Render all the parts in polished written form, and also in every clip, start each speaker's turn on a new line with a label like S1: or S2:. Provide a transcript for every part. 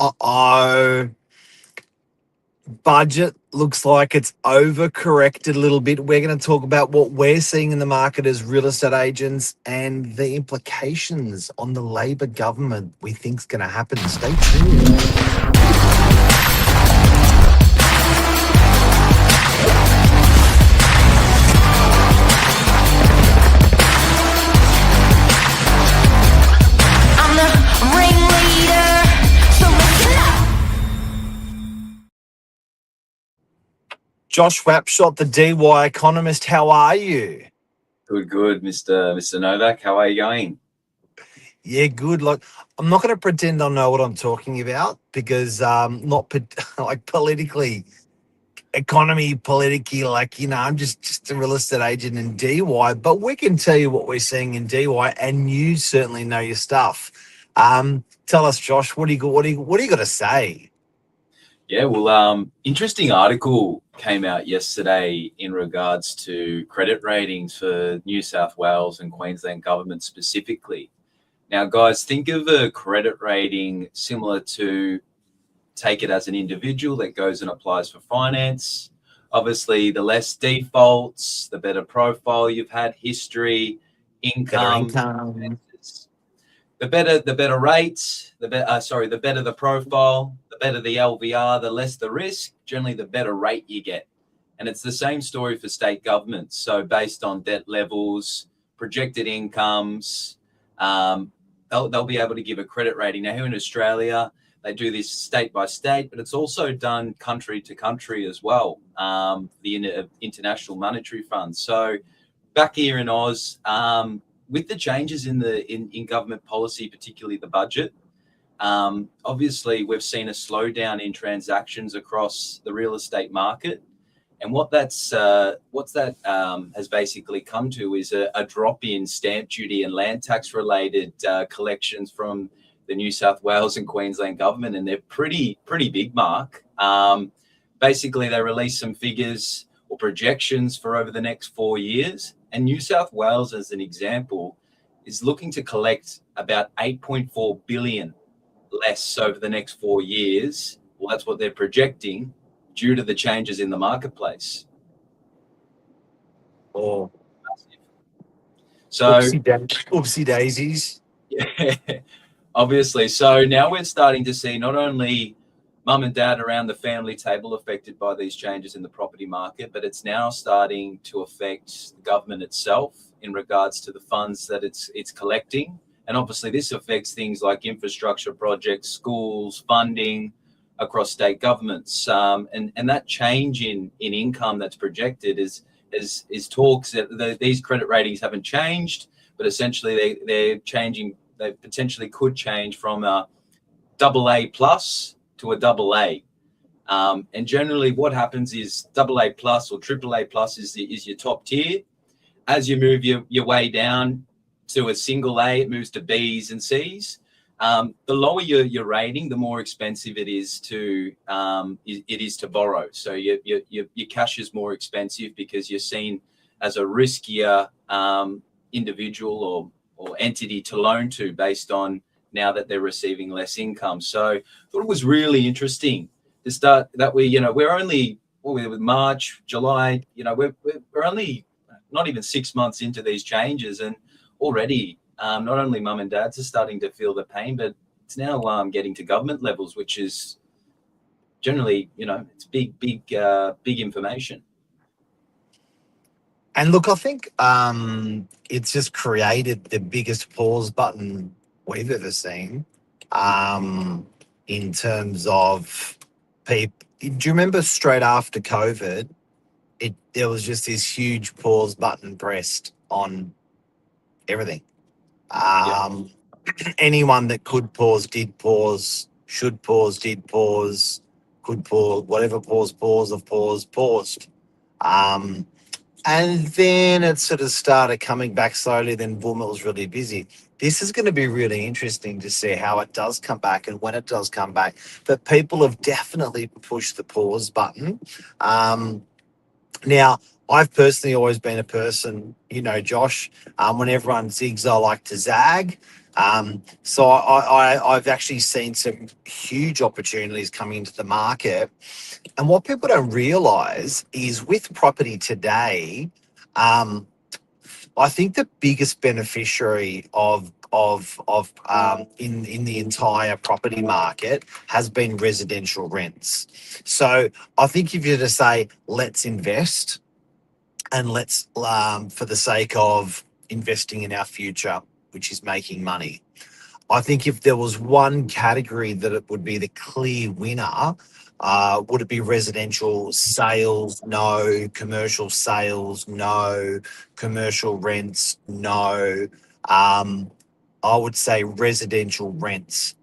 S1: Uh-oh. Budget looks like it's overcorrected a little bit. We're going to talk about what we're seeing in the market as real estate agents and the implications on the Labor government we think is going to happen. Stay tuned.
S2: I'm the ringleader, so listen up.
S1: Josh Wapshot, the DY economist. How are you?
S3: Good, Mr. Novak. How are you going?
S1: Yeah, good. Like, I'm not going to pretend I know what I'm talking about because not like politically, like, I'm just a real estate agent in DY, but we can tell you what we're seeing in DY, and you certainly know your stuff. Tell us, Josh, what do you got to say?
S3: Yeah, well, interesting article came out yesterday in regards to credit ratings for New South Wales and Queensland government specifically. Now, guys, think of a credit rating similar to, take it as an individual that goes and applies for finance. Obviously, the less defaults, the better profile you've had, history,
S1: Better
S3: income.
S1: income.
S3: The better rates, the better the profile, the better the LVR, the less the risk, generally the better rate you get. And it's the same story for state governments. So based on debt levels, projected incomes, they'll be able to give a credit rating. Now here in Australia, they do this state by state, but it's also done country to country as well, the International Monetary Fund. So back here in Oz, with the changes in government policy, particularly the budget, obviously we've seen a slowdown in transactions across the real estate market, and what that has basically come to is a drop in stamp duty and land tax related collections from the New South Wales and Queensland government, and they're pretty big, Mark. Basically, they released some figures or projections for over the next 4 years. And New South Wales, as an example, is looking to collect about 8.4 billion less over the next 4 years. Well, that's what they're projecting due to the changes in the marketplace.
S1: Oh,
S3: So,
S1: oopsie daisies.
S3: yeah, obviously. So now we're starting to see not only mum and dad around the family table affected by these changes in the property market, but it's now starting to affect the government itself in regards to the funds that it's collecting. And obviously this affects things like infrastructure projects, schools, funding across state governments. And that change in income that's projected is talks that these credit ratings haven't changed, but essentially they're changing. They potentially could change from a AA plus to a AA. And generally what happens is AA plus or AAA plus is your top tier. As you move your way down to a single A, it moves to B's and C's. The lower your rating, the more expensive it is to borrow. So your cash is more expensive because you're seen as a riskier individual or entity to loan to based on now that they're receiving less income. So I thought it was really interesting to start that we're only with March, July, we're only not even 6 months into these changes, and already not only mum and dads are starting to feel the pain, but it's now getting to government levels, which is generally, it's big information.
S1: And look, I think it's just created the biggest pause button we've ever seen in terms of people. Do you remember straight after COVID, there was just this huge pause button pressed on everything. Anyone that could pause, did pause, should pause, did pause, could pause, whatever paused. And then it sort of started coming back slowly. Then boom, it was really busy. This is going to be really interesting to see how it does come back and when it does come back. But people have definitely pushed the pause button. Now, I've personally always been a person, Josh, when everyone zigs, I like to zag. So I've actually seen some huge opportunities coming into the market. And what people don't realize is with property today, um, I think the biggest beneficiary of in the entire property market has been residential rents. So I think if you're to say let's invest and let's for the sake of investing in our future, which is making money, I think if there was one category that it would be the clear winner, would it be residential sales? No. Commercial sales? No. Commercial rents? No. I would say residential rents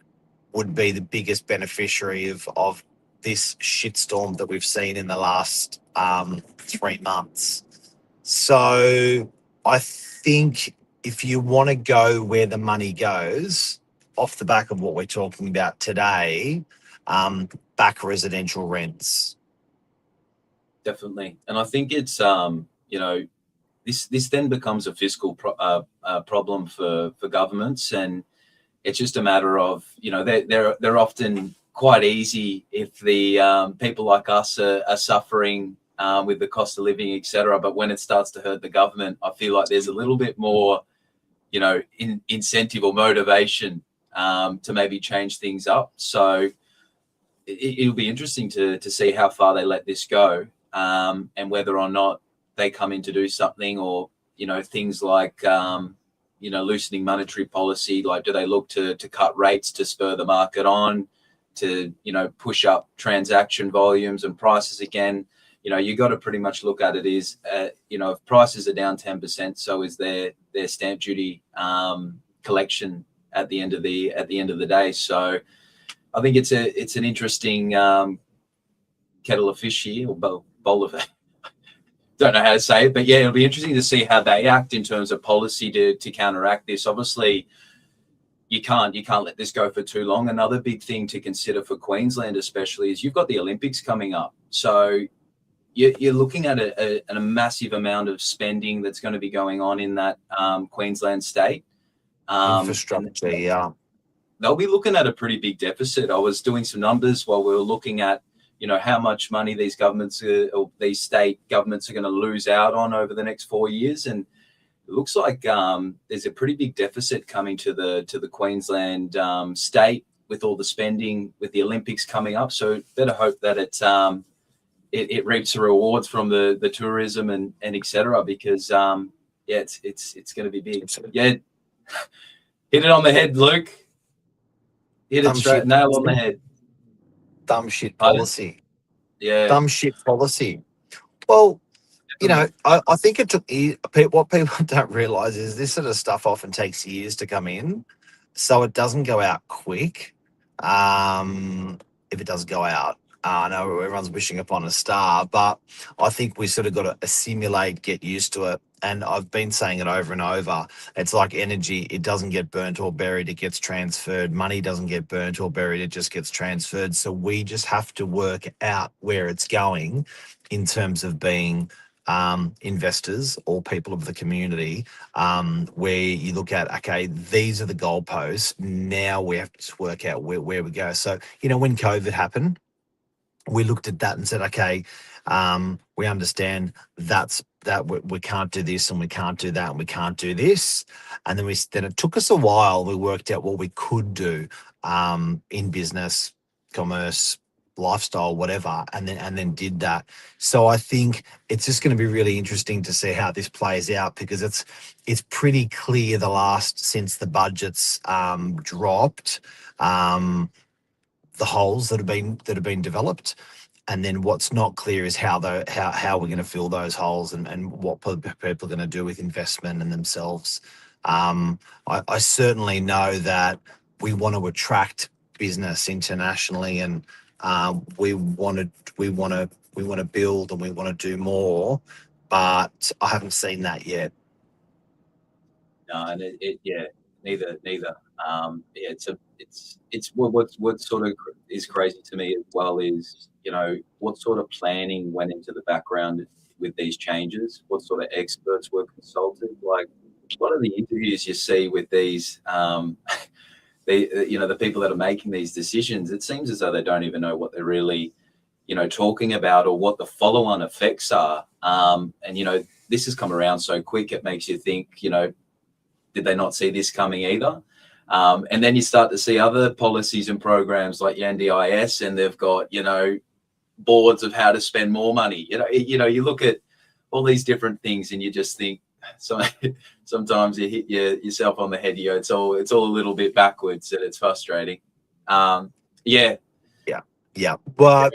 S1: would be the biggest beneficiary of this shitstorm that we've seen in the last 3 months. So I think if you want to go where the money goes, off the back of what we're talking about today, back residential rents.
S3: Definitely. And I think it's this then becomes a fiscal problem for governments, and it's just a matter of they're often quite easy if the people like us are suffering with the cost of living, etc. But when it starts to hurt the government, I feel like there's a little bit more incentive or motivation to maybe change things up. So it'll be interesting to see how far they let this go, and whether or not they come in to do something, or things like loosening monetary policy. Like, do they look to cut rates to spur the market on, to push up transaction volumes and prices again? You got to pretty much look at it as if prices are down 10%, so is their stamp duty collection at the end of the day. So I think it's an interesting kettle of fish here, or bowl of don't know how to say it, but yeah, it'll be interesting to see how they act in terms of policy to counteract this. Obviously, you can't let this go for too long. Another big thing to consider for Queensland, especially, is you've got the Olympics coming up. So you're looking at a massive amount of spending that's going to be going on in that Queensland state.
S1: Infrastructure, yeah.
S3: They'll be looking at a pretty big deficit. I was doing some numbers while we were looking at how much money these state governments are going to lose out on over the next 4 years, and it looks like there's a pretty big deficit coming to the Queensland state with all the spending, with the Olympics coming up. So better hope that it reaps the rewards from the tourism and etc. Because it's going to be big. Yeah, hit it on the head, Luke. Hit it straight, nail on the head.
S1: Dumb shit policy.
S3: Yeah.
S1: Dumb shit policy. Well, I think it took what people don't realize is this sort of stuff often takes years to come in, so it doesn't go out quick. If it does go out, I know everyone's wishing upon a star, but I think we sort of got to assimilate, get used to it. And I've been saying it over and over. It's like energy. It doesn't get burnt or buried. It gets transferred. Money doesn't get burnt or buried. It just gets transferred. So we just have to work out where it's going in terms of being investors or people of the community, where you look at, okay, these are the goalposts. Now we have to work out where we go. So, when COVID happened, we looked at that and said, okay, we understand that we can't do this and we can't do that and we can't do this. And then it took us a while. We worked out what we could do in business, commerce, lifestyle, whatever, and then did that. So I think it's just going to be really interesting to see how this plays out, because it's pretty clear since the budgets dropped, the holes that have been developed, and then what's not clear is how we're going to fill those holes, and what people are going to do with investment and themselves. I certainly know that we want to attract business internationally, and we want to build and we want to do more, but I haven't seen that yet.
S3: No, and neither. It's what sort of is crazy to me as well is what sort of planning went into the background with these changes, what sort of experts were consulted. Like, lot of the interviews you see with these, the people that are making these decisions, it seems as though they don't even know what they're really, talking about or what the follow-on effects are. And this has come around so quick, it makes you think, did they not see this coming either? And then you start to see other policies and programs like NDIS, and they've got, boards of how to spend more money. You look at all these different things and you just think, sometimes you hit yourself on the head. It's all a little bit backwards, and it's frustrating. Yeah.
S1: But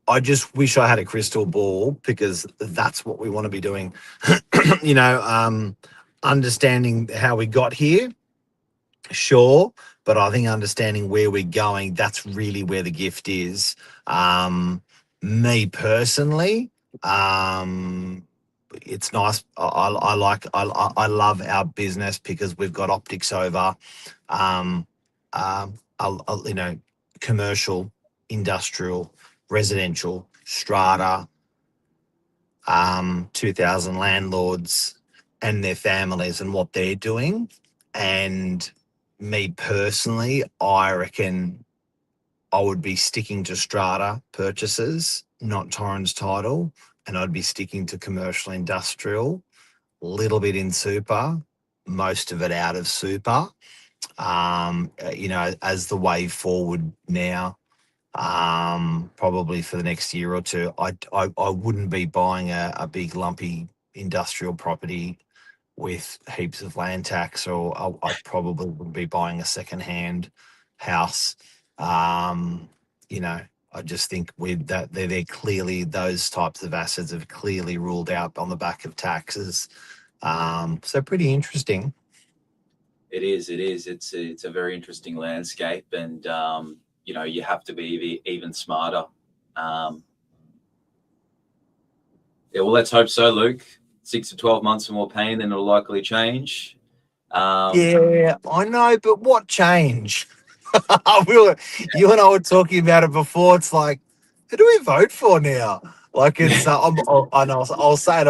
S1: I just wish I had a crystal ball, because that's what we want to be doing. Understanding how we got here, sure, but I think understanding where we're going, that's really where the gift is. Me personally, it's nice. I love our business because we've got optics over, commercial, industrial, residential, strata, 2,000 landlords and their families and what they're doing. And me personally, I reckon I would be sticking to strata purchases, not Torrens Title, and I'd be sticking to commercial industrial, little bit in super, most of it out of super. As the way forward now, probably for the next year or two, I wouldn't be buying a big lumpy industrial property with heaps of land tax, or I probably wouldn't be buying a second-hand house. I just think with that, they're clearly, those types of assets have clearly ruled out on the back of taxes. So pretty interesting.
S3: It is. It's a very interesting landscape, and you have to be even smarter. Well, let's hope so, Luke. 6 to 12 months of more pain, then it'll likely change.
S1: Yeah, I know, but what change? You and I were talking about it before. It's like, who do we vote for now? Like, it's I'll say it.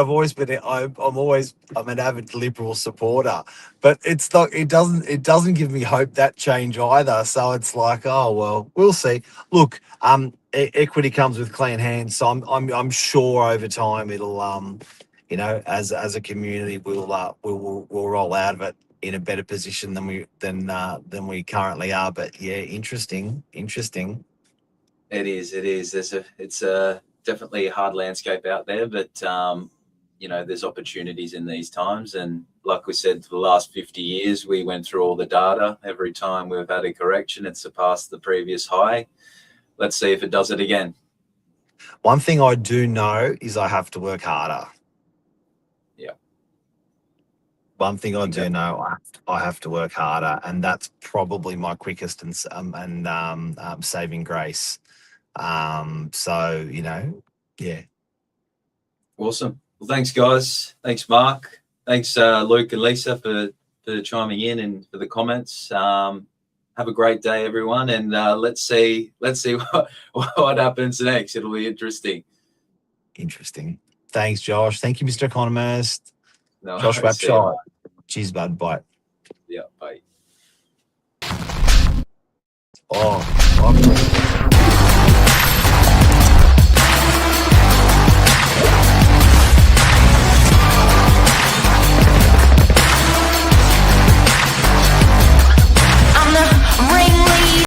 S1: I'm an avid Liberal supporter, but it's not. It doesn't give me hope that change either. So it's like, oh well, we'll see. Look, equity comes with clean hands, so I'm sure over time it'll as a community we'll roll out of it in a better position than we currently are. But yeah, interesting.
S3: It is. It's definitely a hard landscape out there, but there's opportunities in these times. And like we said, for the last 50 years, we went through all the data. Every time we've had a correction, it surpassed the previous high. Let's see if it does it again.
S1: One thing I do know is I have to work harder.
S3: Yeah.
S1: One thing I do know, I have to work harder, and that's probably my quickest and saving grace. So yeah.
S3: Awesome. Well, thanks, guys. Thanks, Mark. Thanks, Luke and Lisa, for chiming in and for the comments. Have a great day, everyone, and let's see what happens next. It'll be interesting.
S1: Thanks, Josh. Thank you, Mr. Economist.
S3: No,
S1: Josh Wapshot. Cheers, bud. Bye.
S3: Yeah, bye.
S1: Oh,